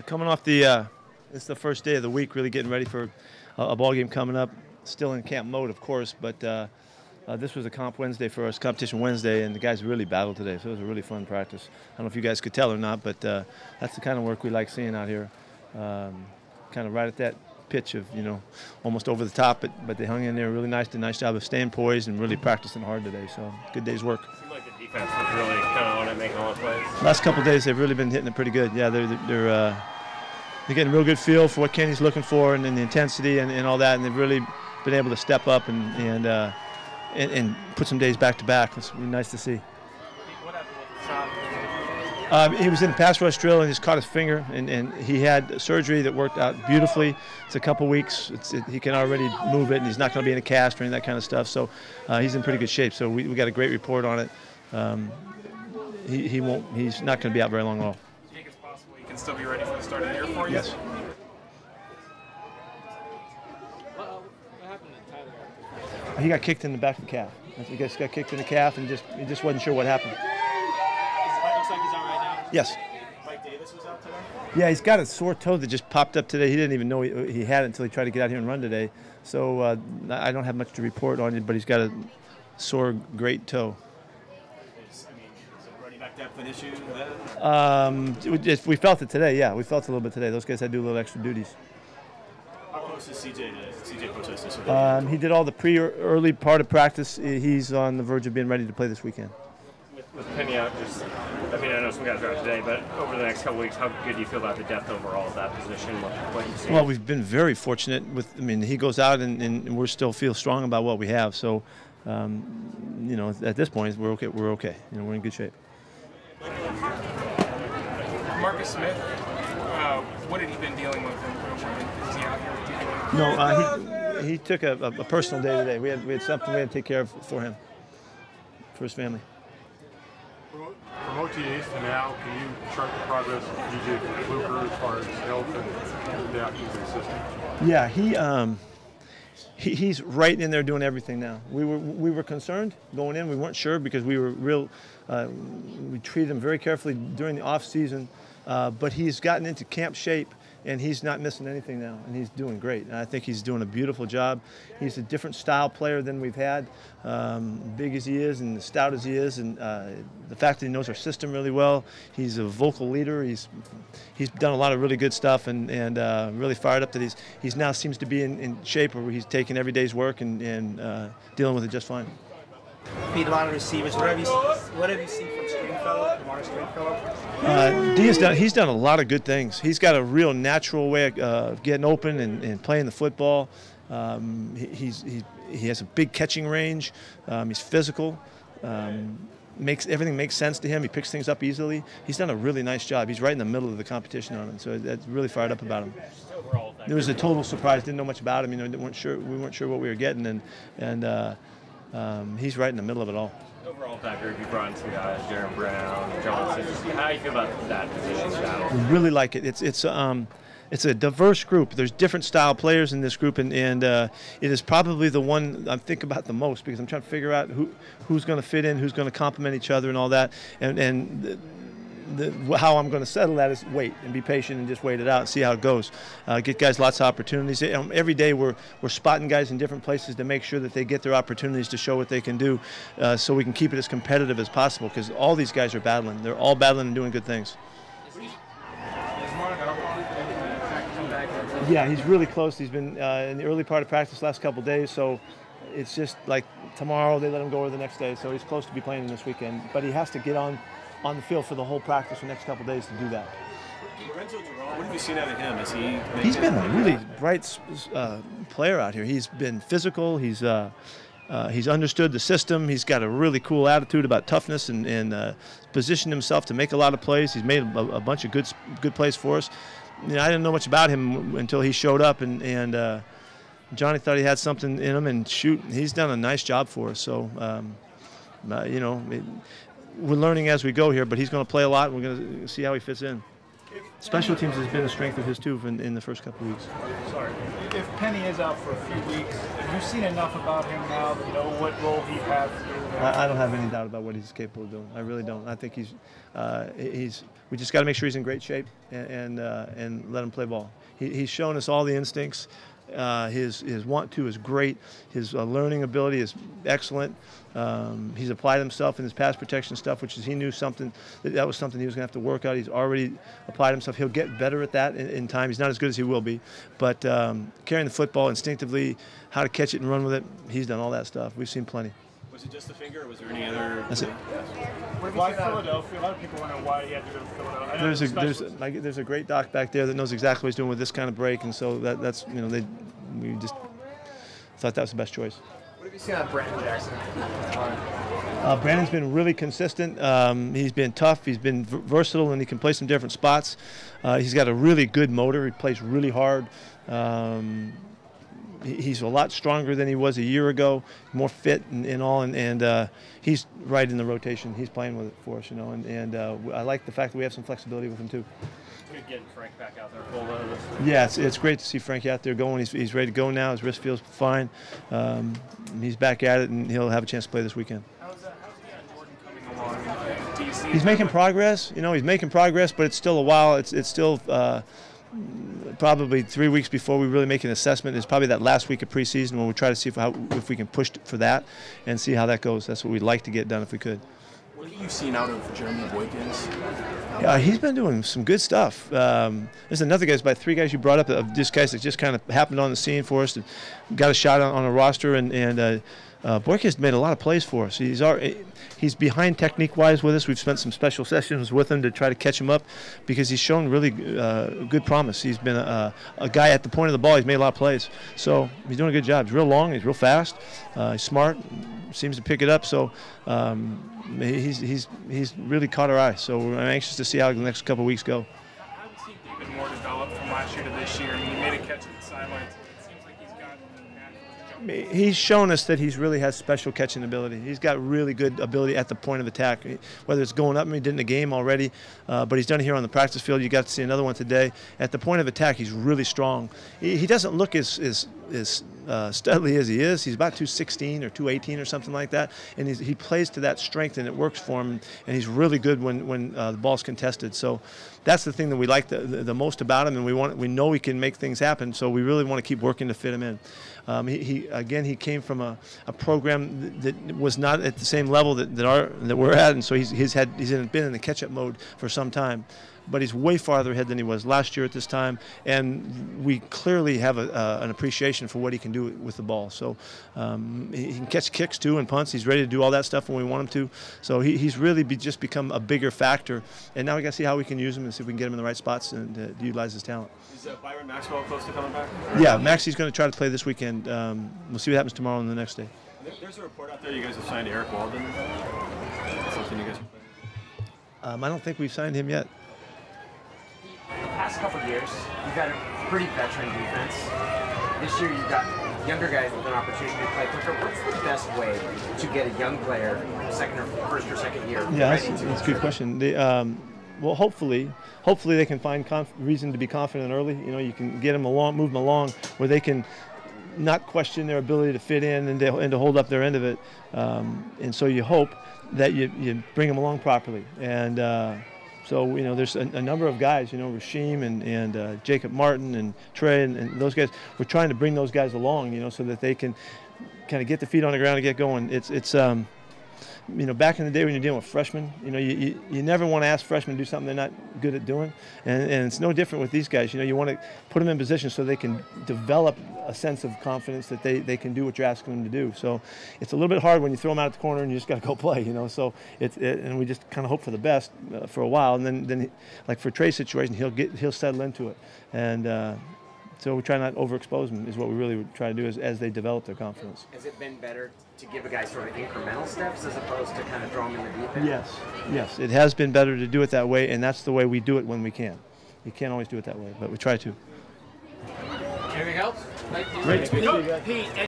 Coming off it's the first day of the week, really getting ready for a ball game coming up. Still in camp mode, of course, but this was a comp Wednesday for us, competition Wednesday, and the guys really battled today, so it was a really fun practice. I don't know if you guys could tell or not, but that's the kind of work we like seeing out here. Kind of right at that pitch of, almost over the top, but they hung in there really nice. Did a nice job of staying poised and really practicing hard today, so good day's work. It seemed like the defense was really kind of on it, making all the plays. Last couple of days, they've really been hitting it pretty good. Yeah, they're getting a real good feel for what Kenny's looking for and the intensity and all that, and they've really been able to step up and put some days back to back. It's really nice to see. What happened with the shot? He was in a pass rush drill and just caught his finger, and he had surgery that worked out beautifully. It's a couple weeks. He can already move it, and he's not going to be in a cast or any of that kind of stuff. So he's in pretty good shape. So we got a great report on it. He's not going to be out very long at all. Do you think it's possible he can still be ready for the start of the year for you? Yes. What happened to Tyler? He got kicked in the back of the calf. He just got kicked in the calf, and he just wasn't sure what happened. Looks like he's all right now. Yes. Mike Davis was out today? Yeah, he's got a sore toe that just popped up today. He didn't even know he had it until he tried to get out here and run today. So I don't have much to report on it, but he's got a sore great toe. Is it running back depth an issue then? We felt it today, yeah. We felt it a little bit today. Those guys had to do a little extra duties. How close is CJ to CJ Potos this week? He did all the early part of practice. He's on the verge of being ready to play this weekend. With Penny out, I know some guys are out today, but over the next couple weeks, how good do you feel about the depth overall of that position? What you've seen? Well, we've been very fortunate he goes out and we still feel strong about what we have. So, at this point, we're okay. We're okay. We're in good shape. Marcus Smith, what had he been dealing with? Is he out here with you? No, he took a personal day today. We had something we had to take care of for him, for his family. From OTAs to now, can you chart the progress of DJ Fluker as far as health and adapting to the system? Yeah, he's right in there doing everything now. We were concerned going in. We weren't sure because we treated him very carefully during the off season, but he's gotten into camp shape. And he's not missing anything now, and he's doing great. And I think he's doing a beautiful job. He's a different style player than we've had, big as he is and stout as he is, and the fact that he knows our system really well. He's a vocal leader. He's done a lot of really good stuff, and really fired up that he's now seems to be in shape where he's taking every day's work and dealing with it just fine. Beat a lot of receivers. What have you seen from Stringfellow, Demar Stringfellow? He's done a lot of good things. He's got a real natural way of getting open and playing the football. He has a big catching range. He's physical. Everything makes sense to him. He picks things up easily. He's done a really nice job. He's right in the middle of the competition on it, so that's really fired up about him. It was a total surprise. Didn't know much about him. We weren't sure what we were getting, and he's right in the middle of it all. Overall, that group, you brought in some guys, Jaron Brown, Johnson. How do you feel about that position battle? We really like it. It's a diverse group. There's different style players in this group, and it is probably the one I'm thinking about the most because I'm trying to figure out who's going to fit in, who's going to complement each other, and all that. How I'm going to settle that is wait and be patient and just wait it out and see how it goes. Get guys lots of opportunities. Every day we're spotting guys in different places to make sure that they get their opportunities to show what they can do, so we can keep it as competitive as possible because all these guys are battling. They're all battling and doing good things. Yeah, he's really close. He's been in the early part of practice last couple of days, so it's just like tomorrow they let him go or the next day, so he's close to be playing this weekend. But he has to get on the field for the whole practice the next couple of days to do that. What have you seen out of him? He's been a really bright player out here. He's been physical. He's understood the system. He's got a really cool attitude about toughness and positioned himself to make a lot of plays. He's made a bunch of good plays for us. I didn't know much about him until he showed up, and Johnny thought he had something in him, and he's done a nice job for us. So, we're learning as we go here, but he's going to play a lot, and we're going to see how he fits in. special teams has been a strength of his too in the first couple of weeks. Sorry. If Penny is out for a few weeks, have you seen enough about him now to know what role he has? I don't have any doubt about what he's capable of doing. I really don't. I think we just got to make sure he's in great shape and let him play ball. He's shown us all the instincts. His want to is great. His learning ability is excellent. He's applied himself in his pass protection stuff, which is he knew that was something he was going to have to work out. He's already applied himself. He'll get better at that in time. He's not as good as he will be, but carrying the football instinctively, how to catch it and run with it, he's done all that stuff. We've seen plenty. Was it just the finger, or was there any other? That's it. Why Philadelphia? A lot of people wonder why he had to go to Philadelphia. There's a great doc back there that knows exactly what he's doing with this kind of break, and so that's we just thought that was the best choice. What have you seen on Brandon Jackson? Brandon's been really consistent. He's been tough. He's been versatile, and he can play some different spots. He's got a really good motor. He plays really hard. He's a lot stronger than he was a year ago, more fit and all, and he's right in the rotation. He's playing with it for us, and I like the fact that we have some flexibility with him too. It's good getting Frank back out there full. Yeah, it's great to see Frankie out there going. He's ready to go now. His wrist feels fine. He's back at it, and he'll have a chance to play this weekend. How's Jordan coming along? Do you see he's making progress. He's making progress, but it's still a while. It's still probably 3 weeks before we really make an assessment. It's probably that last week of preseason when we try to see if we can push for that and see how that goes. That's what we'd like to get done if we could. What have you seen out of Jeremy Boykins? Yeah, he's been doing some good stuff. There's another guy, about 3 guys you brought up, of just guys that just kind of happened on the scene for us and got a shot on a roster, and Boykins made a lot of plays for us. He's behind technique-wise with us. We've spent some special sessions with him to try to catch him up because he's shown really good promise. He's been a guy at the point of the ball. He's made a lot of plays. So he's doing a good job. He's real long. He's real fast. He's smart. Seems to pick it up. So he's really caught our eye. So I'm anxious to see how the next couple of weeks go. How has he been more developed from last year to this year? I mean, he made a catch at the sidelines. It seems like he's got He's shown us that he really has special catching ability. He's got really good ability at the point of attack, whether it's going up. He did in the game already, but he's done it here on the practice field. You got to see another one today. At the point of attack, he's really strong. He doesn't look as studly as he is. He's about 216 or 218 or something like that, and he plays to that strength, and it works for him. And he's really good when the ball's contested. So that's the thing that we like the most about him, and we know he can make things happen. So we really want to keep working to fit him in. He came from a program that was not at the same level that we're at, and so he's been in the catch-up mode for some time. But he's way farther ahead than he was last year at this time, and we clearly have an appreciation for what he can do with the ball. So he can catch kicks too and punts. He's ready to do all that stuff when we want him to. So he's really just become a bigger factor, and now we got to see how we can use him and see if we can get him in the right spots and utilize his talent. Is Byron Maxwell close to coming back? Yeah, Maxie's going to try to play this weekend. We'll see what happens tomorrow and the next day. There's a report out there you guys have signed Eric Walden. That's something you guys are planning? I don't think we've signed him yet. The past couple of years, you've had a pretty veteran defense. This year, you've got younger guys with an opportunity to play quicker. What's the best way to get a young player, first or second year? Yeah, that's a good question. Well, hopefully they can find reason to be confident early. You can get them along, move them along, where they can not question their ability to fit in and to hold up their end of it. And so you hope that you bring them along properly. And so there's a number of guys, Rasheem and Jacob Martin and Trey and those guys. We're trying to bring those guys along, so that they can kind of get the feet on the ground and get going. It's back in the day when you're dealing with freshmen, you never want to ask freshmen to do something they're not good at doing, and it's no different with these guys. You want to put them in position so they can develop a sense of confidence that they can do what you're asking them to do. So it's a little bit hard when you throw them out at the corner and you just got to go play, So and we just kind of hope for the best for a while, and then like for Trey's situation, he'll settle into it, and. So we try not to overexpose them is what we really try to do as they develop their confidence. Has it been better to give a guy sort of incremental steps as opposed to kind of throw him in the deep end? Yes. It has been better to do it that way, and that's the way we do it when we can. We can't always do it that way, but we try to. Anything else? Great. Pete.